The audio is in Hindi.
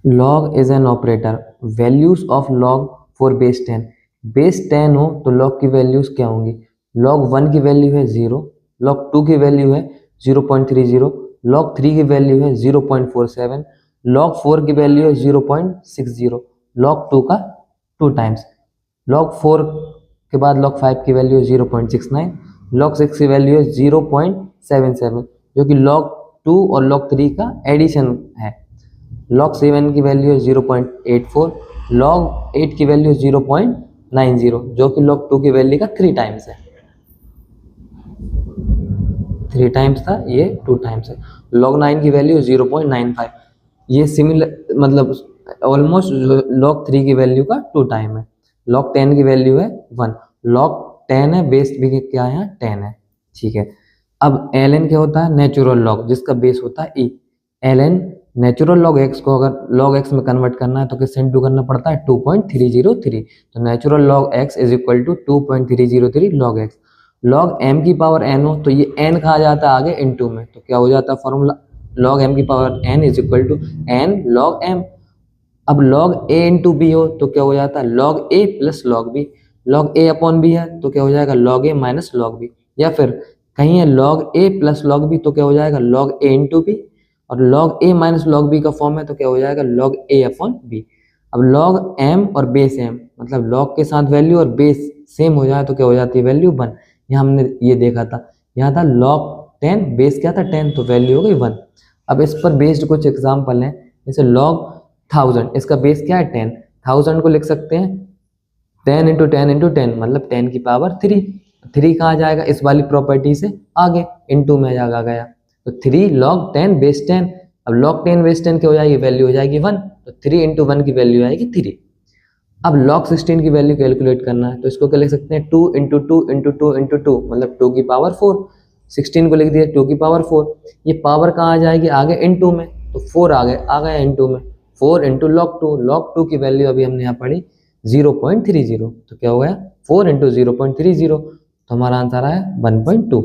Log is an operator, values of log for base 10 हो तो लॉग की वैल्यूज क्या होंगी? लॉग 1 की वैल्यू है 0, लॉग 2 की वैल्यू है 0.30, लॉग 3 की वैल्यू है 0.47, लॉग 4 की वैल्यू है 0.60, लॉग 2 का 2 टाइम्स, लॉग 4 के बाद लॉग 5 की वैल्यू है 0.69, लॉग 6 की वैल्यू है 0.77, जो कि लॉग 2 और लॉग 3 का एडिशन है। लॉग 7 की वैल्यू है 0.84, लॉग 8 की वैल्यू 0.90, जो कि लॉग 2 की वैल्यू का 3 टाइम्स है। 3 टाइम्स था, ये 2 टाइम्स है। लॉग 9 की वैल्यू 0.95, ये सिमिलर मतलब ऑलमोस्ट लॉग 3 की वैल्यू का 2 टाइम है। लॉग 10 की वैल्यू है 1, लॉग 10 है, बेस भी क्या है यहाँ 10 है, ठीक है। अब ln क्या होता है? नेचुरल लॉग, जिसका बेस होता है e। ln natural log x को अगर लॉग x में कन्वर्ट करना है तो किससे इंटू करना पड़ता है? 2.303। तो natural log x is equal to 2.303 log x। Log m की पावर n हो तो ये n कहा जाता है आगे इनटू में, तो क्या हो जाता है फॉर्मूला? लॉग m की power n is equal to n log m। अब लॉग a इंटू बी हो तो क्या हो जाता है? Log a plus log b। Log a upon b है तो क्या हो जाएगा? Log a minus log b। या फिर कहीं है log a plus log b तो क्या हो जाएगा? Log a into b. और log a minus log b का फॉर्म है तो क्या हो जाएगा? Log a upon b। अब लॉग m और बेस m, मतलब लॉग के साथ वैल्यू और बेस सेम हो जाए तो क्या हो जाती है? वैल्यू 1। यहाँ हमने ये देखा था, यहाँ था लॉग 10, बेस क्या था 10, तो वैल्यू हो गई 1। अब इस पर बेस्ड कुछ एग्जाम्पल हैं, जैसे लॉग 1000, इसका बेस क्या है 10, 1000 को लिख सकते हैं 10 इंटू 10 इंटू 10, मतलब 10 की पावर 3। 3 कहाँ जाएगा? इस वाली प्रॉपर्टी से आगे इंटू में जाएगा गया, तो 3 लॉग 10 बेस 10। अब लॉग 10 बेस 10 की हो जाएगी वैल्यू हो जाएगी 1, तो 3 इंटू 1 की वैल्यू आएगी 3। अब log 16 की वैल्यू कैलकुलेट करना है तो इसको क्या लिख सकते हैं? 2 इंटू 2 इंटू 2 इंटू 2, मतलब 2 की पावर 4। 16 को लिख दिया 2 की पावर 4। ये पावर कहाँ आ जाएगी? आगे इंटू में, तो 4 आ गया इंटू में। 4 इंटू लॉग 2 की वैल्यू अभी हमने यहाँ पढ़ी 0.30, तो क्या हो गया 4 इंटू 0.30, तो हमारा आंसर आया 1.2।